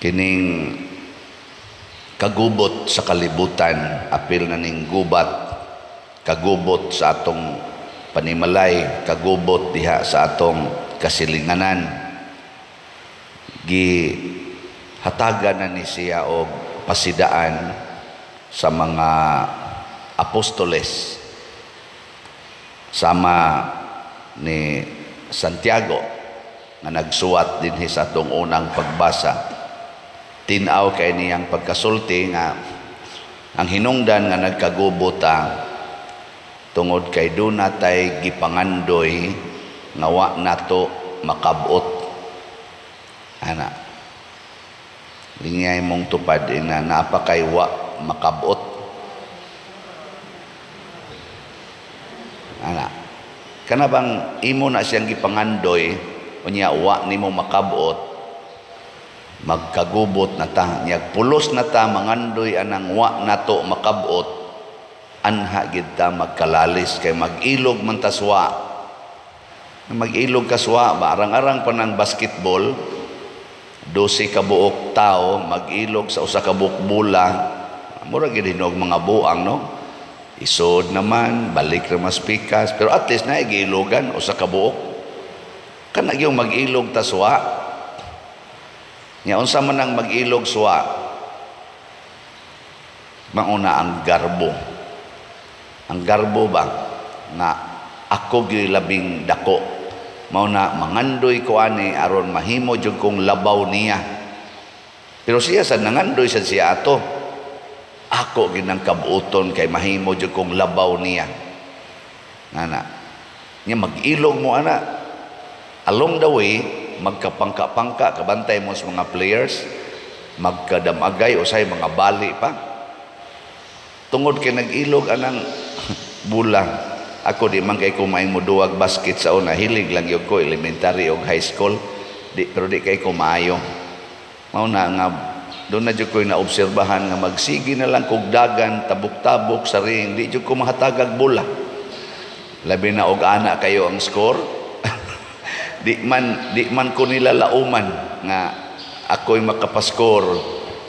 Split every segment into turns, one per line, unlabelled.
kining kagubot sa kalibutan, apil na ning gubat, kagubot sa atong panimalay, kagubot diha sa atong kasilinganan. Gihatagan na ni siya og pasidaan sa mga apostoles, sama ni Santiago nga nagsuwat dinhi sa atong unang pagbasa. Tinaw kay niyang pagkasulti nga ang hinungdan nga nagkagubota tungod kay dunatay gipangandoy nga wa nato makabot. Ana, lingay mong tupad na napakay wa makabot. Ana, kana bang imo na siyang gipangandoy unya wa nimo makabot, magkagubot na ta, niyag pulos na ta mangandoy anang wa nato makabot, anha gid ta magkalalis kay mag-ilog man taswa. Mag-ilog kaswa ba arang-arang pa ng basketball, 12 ka buok tao mag-ilog sa usa ka buok bola, mura gid hinog mga buang, no? Isod naman, balik ra mas pikas, pero at least na igilogan usa ka buok. Kana gyud mag-ilog taswa. Nya unsa man ang mag-ilog suwa, mauna ang garbo. Ang garbo ba nga ako gyud labing dako, mauna mangandoy ko ani aron mahimo jud kong labaw niya. Pero siya sa nangandoy sad siya ato, ako ginang kabuoton kay mahimo jud kong labaw niya. Nana, nya mag-ilog mo ana, along the way magkapangka-pangka, kabantay mo sa mga players, magkadamagay o say mga bali pa. Tungod kay nag-ilog anang bula. Ako di man kay kumain mo duwag basket sa una, hilig lang yun ko, elementary o high school, pero di kay kumayo. Mauna nga, doon na dyan ko naobserbahan nga magsigi na lang kugdagan, tabok-tabok sa ring, di dyan ko mahatagag bula. Labi na og ana kayo ang score, di man ko nila lauman nga ako'y makapaskor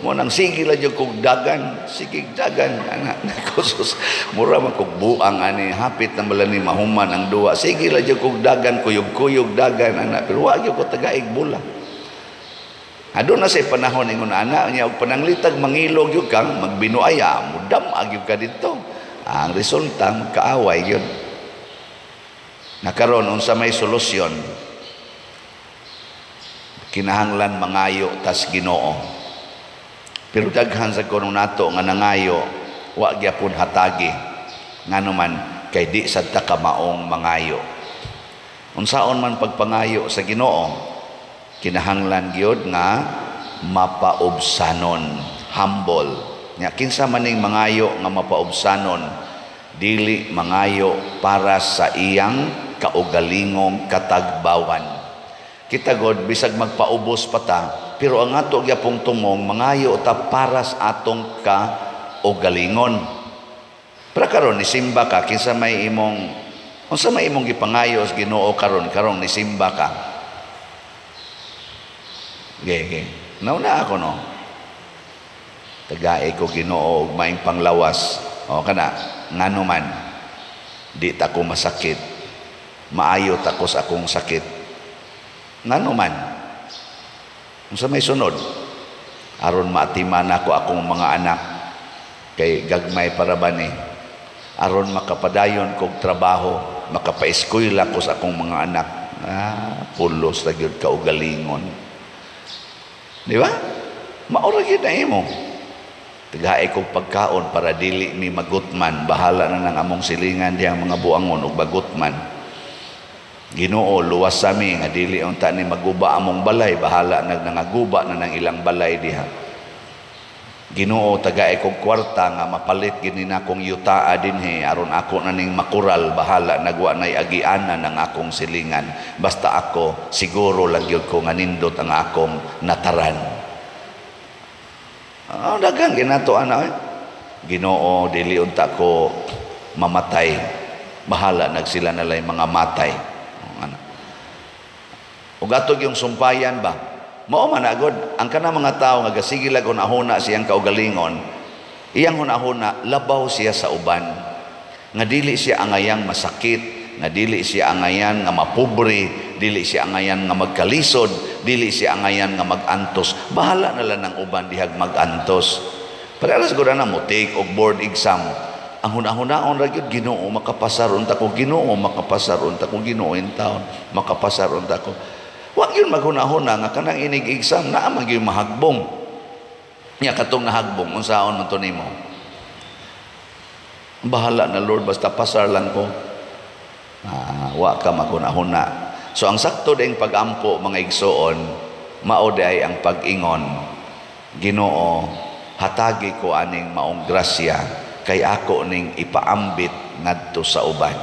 mo nang sige la jud kog dagan, sige dagan ana kusus mura man kog buang ani hapit na mala ni mahuman ang duwa, sige la jud kog dagan, kuyog-kuyog dagan ana, pero wa gyud ko tagaig bula. Adto na say panahon ingon ana nya og pananglitag mangilog gyud kang magbinuaya mudam agyud ka didto, ang resulta magkaaway gyud. Nakaron unsa may solusyon? Kinahanglan mangayo tas Ginoo. Pero daghan sa kuno nato nga nangayo wa gyapon hatagi. Nganuman kay di sad ta ka maong mangayo. Unsaon man pagpangayo sa Ginoo, kinahanglan gyud nga mapaubsanon, humble. Nya kinsa maning mangayo nga mapaubsanon, dili mangayo para sa iyang kaugalingong katagbawan. Kita god bisag magpaubos pa ta, pero ang ato gyapong tumong mangayo ta para sa atong kaugalingon. Para karon ni simba ka kinsa may imong unsa may imong gipangayo sa Ginoo karon ni simba ka. Ge. Nauna ako no. Tagaay ko Ginoo og maing panglawas. O kana ngano man di ta ko masakit. Maayo ta ko sa akong sakit. Ngano man unsa may sunod aron maatiman ako akong mga anak kay gagmay para bani, aron makapadayon kog trabaho, makapaeskwela ko sa akong mga anak. Pulos ra gyud kaugalingon, di ba? Maura gyud na imo tagaay kog pagkaon para dili mi magutman, bahala na nang among silingan diyang mga buangon ug bagutman. Ginoo luwas sami nga dili unta ni maguba among balay, bahala nangaguba na ng ilang balay diha. Ginoo tagaay kog kwarta nga mapalit gini na kong yutaa dinhi aron ako na ning makural, bahala nagwa nay agiana ng akong silingan, basta ako siguro lang gyud ko nga nindot ang akong nataran. Daghang ginato ana. Ginoo dili unta ko mamatay, bahala nagsila nalay mga matay. Ug atog yung sumpayan ba, Mao man agod ang kana mga tao nga gasigilag hunahuna siyang kaugalingon, iyang hunahuna labaw siya sa uban. Nga dili siya angayang masakit, nga dili siya angayan nga mapobre, dili siya angayan nga magkalisod, dili siya angayan nga magantos. Bahala na lang ng uban dihag magantos. Parehas gud na mo take og board exam. Ang hunahuna-hunaon ra gyud Ginoo makapasar unta ko, Ginoo makapasar unta ko, Ginoo in taon makapasar unta ko. Wa gyud maghunahuna nga kanang inig exam naa man gyud mahagbong. Nya katong nahagbong unsaon man to nimo? Bahala na Lord basta pasar lang ko. Wa ka maghunahuna. So ang sakto ding pagampo mga igsoon, mao ay ang pag-ingon, Ginoo, hatagi ko aning maong grasya kay ako ning ipaambit ngadto sa uban.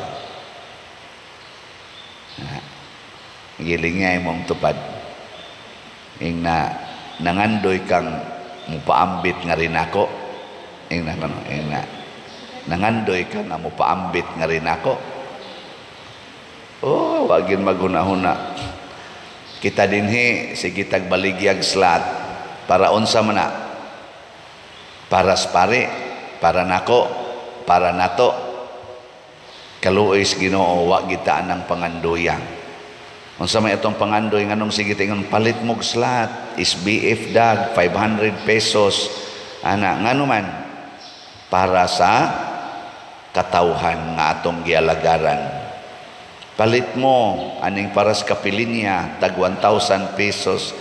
Gilingay mong tupad. Ing na nangandoy kang mupaambit nga rin ako. Ing na nangandoy ka nga mupaambit nga rin ako. Oh, wagin maghuna-huna. Kita dinhi sige tagbaligyag slat para unsa man na? Para pare, para nako, para nato. Kaluoy Ginoo wa gitaan ng pangandoya. Unsa may itong pangandoy nganong sige tingon palit mog slat, SBF dag 500 pesos. Ana ngano man para sa katawhan nga atong gialagaran. Palit mo aning paras kapilinya tag 1,000 pesos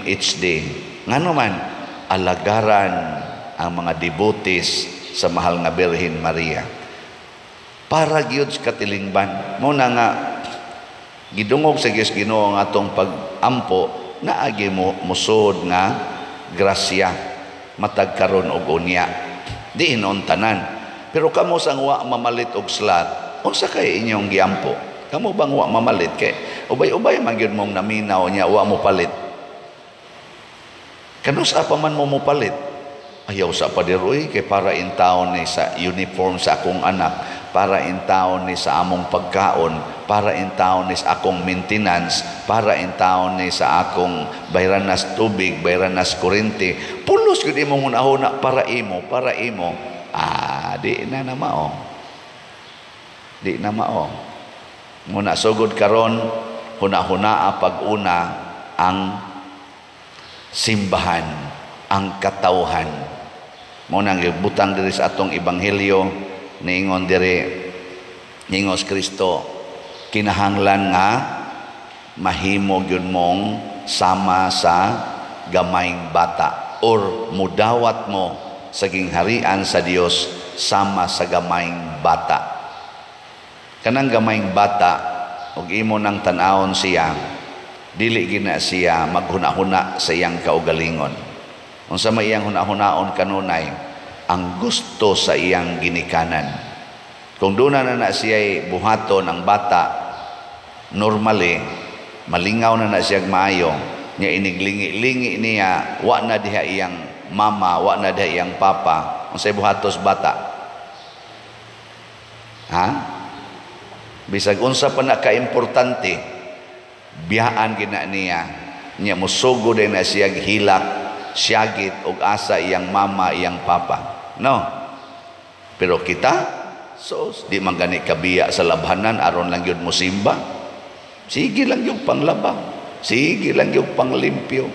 each day. Ngano man alagaran ang mga devotees sa mahal nga Birhen Maria. Para gyud katilingban mo na nga gidungog sa Dios Ginoo ang atong pag-ampo naagi mo musod nga grasya matag karon og unya. Di inon tanan. Pero kamo sang wa mamalit og slat, unsa kay inyong giampo? Kamo bang wa mamalit kay ubay-ubay man gyud mong naminaw niya wa mo palit. Kanus apa man mo palit? Ayaw sa padiroy kay para in taon ni sa uniform sa akong anak, para in taon ni sa among pagkaon, para in taon ni sa akong maintenance, para in taon ni sa akong bayranas tubig, bayranas kuryente. Pulos gyud imong hunahuna para imo. Di na mao. Di na mao. Muna sugod karon hunahuna pag-una ang simbahan, ang katawhan. Muna ang butang diri sa atong ebanghelyo niingon diri ningos Kristo, kinahanglan nga mahimo gyud mong sama sa gamayng bata or mudawat mo sa gingharian sa Dios sama sa gamayng bata. Kanang gamayng bata ug imo nang tan-awon siya, dili gina siya maghuna-huna sa iyang kaugalingon. Unsa may iyang huna-hunaon kanunay ang gusto sa iyang ginikanan. Kung doon na siya buhaton ang bata, normally malingaw na siya maayo, niya iniglingi-lingi niya, wa na diha iyang mama, wa na diha iyang papa, unsay buhatos bata. Bisag unsa pa na ka-importante, biyaan gina niya musugo din na siya hilak, siyagit og asa iyang mama, iyang papa. No. Pero kita, di man gani kabiya sa labhanan aron lang yun mo simba. Sige lang yung panglaba. Sige lang yung panglimpyo.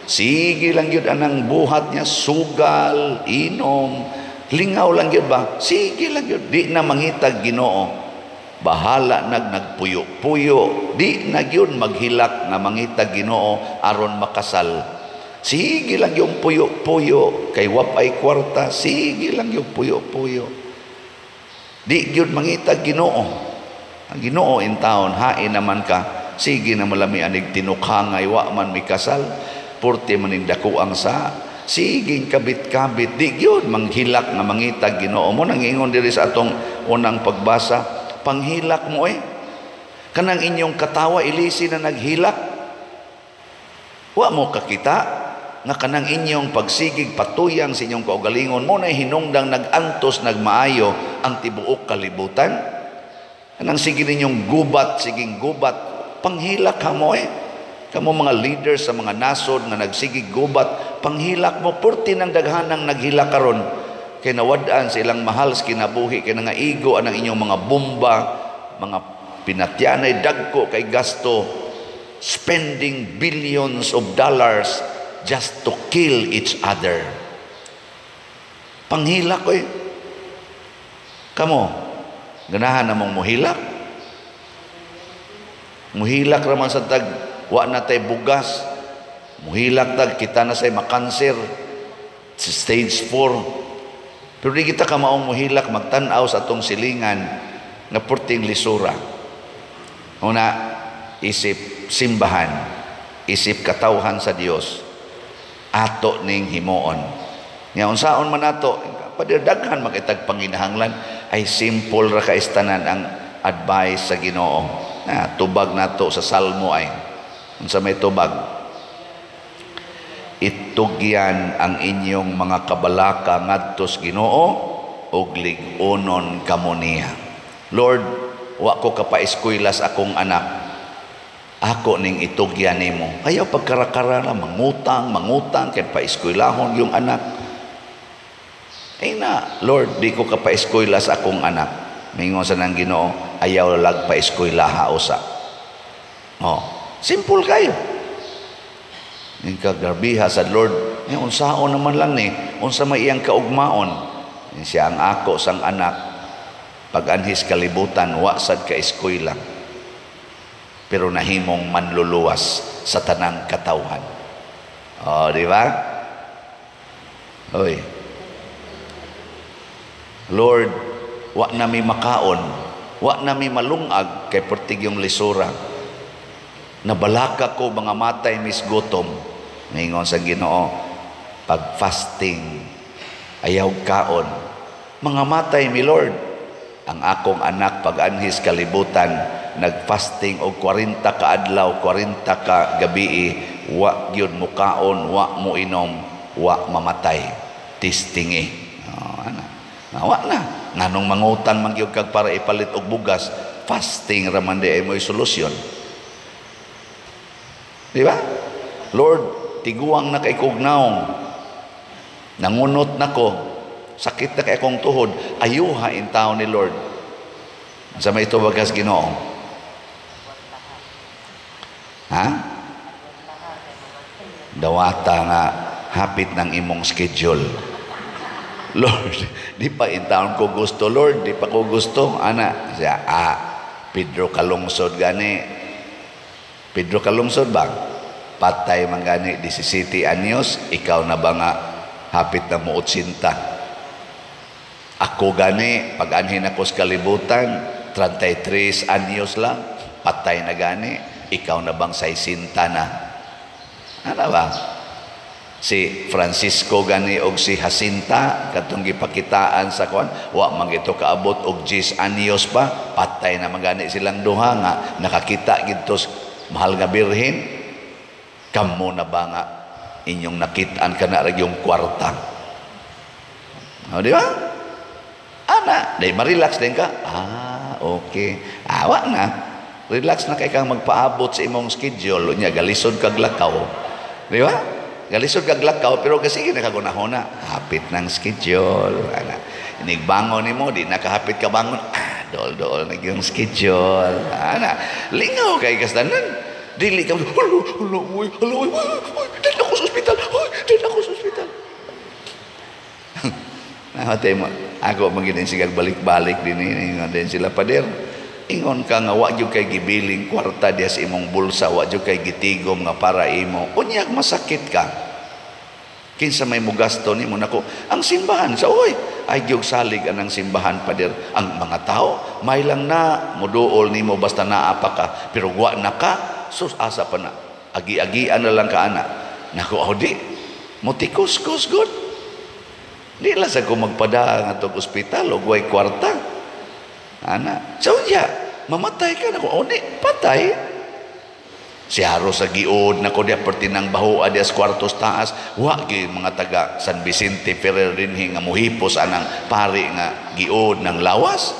Sige lang yun anang buhat niya, sugal, inom. Lingaw lang yun ba? Sige lang yun. Di na mangitag Ginoo. Bahala nagpuyo-puyo. Di na yun maghilak na mangitag Ginoo aron makasal. Sige lang yung puyo-puyo kay wapay kwarta. Sige lang yung puyo-puyo. Di yun mangitag Ginoo. Ang Ginoo in taon hain naman ka. Sige na malami anig tinukhangay wa man mikasal. Purti maning dakuang sa. Sige kabit-kabit. Di yun manghilak na mangitag Ginoo mo. Nangingon diri sa atong unang pagbasa. Panghilak mo kanang inyong katawa ilisi na naghilak. Wa mo kakita nga kanang inyong pagsigig patuyang sa inyong kaugalingon mo na hinungdang nagantos nagmaayo ang tibuok kalibutan. Kanang sige ninyong gubat, siging gubat, panghilak ha mo Kamo mga leaders sa mga nasod nga nagsigig gubat, panghilak mo, purti ng daghanang naghilak karon kay nawadaan sa ilang mahal sa kinabuhi, kay nangaigo ang inyong mga bomba, mga pinatyanay, dagko kay gasto, spending billions of dollars just to kill each other. Panghilak ko kamo, ganahan na mong muhilak. Muhilak raman sa tag, wa na tay bugas. Muhilak tag, kita na say makanser, stage 4. Pero di kita ka maong muhilak, magtanaw sa atong silingan na purting lisura. Una, isip simbahan, isip katawhan sa Dios, ato ning himoon. Nga unsaon man ato, padaghan makitag panginahanglan, ay simple ra kaistanan ang advice sa Ginoo. Tubag nato sa Salmo ay unsa may tubag, itugyan ang inyong mga kabalaka ngadto sa Ginoo ug lig-onon kamo niya. Lord, wa ko kapaeskwela sa akong anak, ako ning itugyan nimo. Ayaw pagkarakara na mangutang kay paeskwelahon yung anak. Ay na, Lord, di ko kapaeskwela sa akong anak. Mingon sa nang Ginoo, ayaw lag paeskwelaha usa. Simple kayo. Yung kagarbiha sa Lord, yung unsaon naman lang ni, unsa may iyang kaugmaon. Siya ang ako sang anak, pag-anhis kalibutan, wasad ka eskwela. Pero nahimong manluluwas sa tanang katawhan. Di ba? Oy. Lord, wa nami makaon, wa nami malungag kay pertig yung lisura. Nabalaka ko mga matay misgutom. Ningon sa Ginoo, pag fasting, ayaw kaon. Mga matay mi Lord. Ang akong anak pag-anhis kalibutan, nagfasting og 40 ka adlaw, 40 ka gabi, wa gyud mo kaon, wa mo inom, wa mamatay. Tistingi. Wa na. Nganong mangutang man gyud kag para ipalit og bugas, fasting ra man di ay mo'y solusyon. Di ba? Lord, tiguang na kay kog naong. Nangunot nako, sakit na kay akong tuhod, ayuha in taon ni Lord. Sa may ito bagas Ginoo. Ha? Dawata nga hapit ng imong schedule. Lord, di pa in taon ko gusto, Lord, di pa ko gusto. Ana, siya, Pedro kalungsod gani. Pedro kalungsod ba? Patay man gani, 17 anyos, ikaw na ba nga hapit na mo 80. Ako gani, pag-anhin ako sa kalibutan, 33 anyos lang, patay na gani, ikaw na bang 60 na? Ano ba? Si Francisco gani og si Jacinta katong gipakitaan sa kwan, wa man ito kaabot og 10 anyos pa, patay na magani silang duha nga nakakita gidto mahal nga birhen. Kamo na ba nga inyong nakitaan kana ra yung kwarta? Di ba? Ana, dai ma-relax din ka. Okay. Wa na. Relax na kay kang magpaabot sa imong schedule nya galisod kag lakaw. Di ba? Galisod kag lakaw pero kasi nakagunahona hapit ng schedule. Ana, inigbangon nimo di nakahapit ka bangon. Dol-dol na yung schedule. Ana, lingaw kay kasdanan. Dili ka, hello, din ako sa ospital. Din ako sa ospital. Nahatay mo, ako magiging sigang balik-balik din sila pader. Ingon ka nga, wag yung kay gibiling kwarta diya sa imong bulsa, wag yung kay gitigom nga para imo. Unyag masakit ka. Kinsa may mugasto ni mo nako. Ang simbahan, ay gyud salig anang simbahan pader. Ang mga tao, may lang na, muduol ni mo basta naapa ka. Pero wa na ka, sus asa pa na. Agi-agian na lang ka ana. Nako, di. Mutikos-kos good. Di lang sa kung magpada nga itong ospital o guway kwarta. Ana. So, mamatay ka na ko. Di, patay. Si Haro sa giod na ko diya pertinang baho diya sa kwartos taas. Wa mga taga San Vicente Ferrer rinhi nga muhipos anang pari nga giod ng lawas.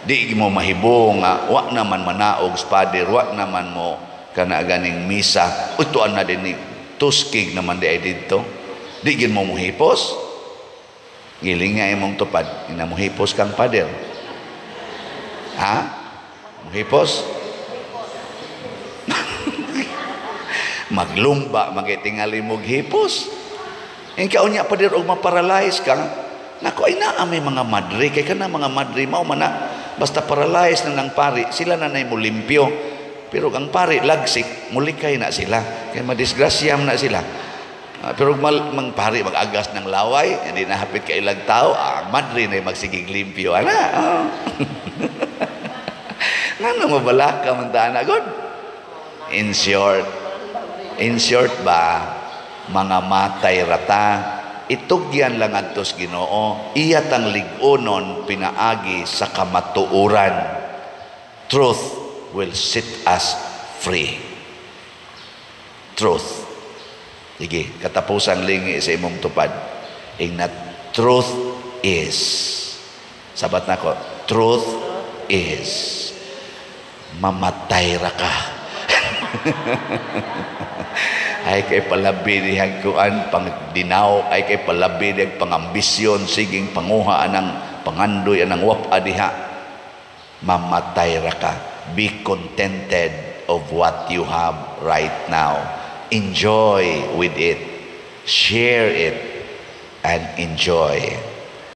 Di mo mahibong nga wa naman manaog spader, wa naman mo kana ganing misa utuan na din ni tuskig naman di ay dito di gin mo muhipos giling nga imong tupad ina muhipos kang pader ha muhipos maglumba magitingali mo hipos ikaw niya pader og maparalyze ka nako ay naa may mga madre kay kana mga madre mao man na basta paralyze na ng pari sila na nay mo limpyo pero ang pari lagsik mulikay na sila kay madisgrasyam na sila pero mang pari mag-agas ng laway hindi na hapit kay ilang tao ang madre na magsigig limpyo ana ngano mabalaka man ta na god in short ba mga matay rata itugyan lang adtos Ginoo iya tang lig-onon pinaagi sa kamatuoran truth will set us free truth sige katapusan lingi sa imong tupad ingna truth is sabat nako truth is mamatay ra ka ay kay palabi dihang kuan pang dinaw ay kay palabi dihang pangambisyon siging panguha anang pangandoy anang wapa diha mamatay ra ka be contented of what you have right now enjoy with it share it and enjoy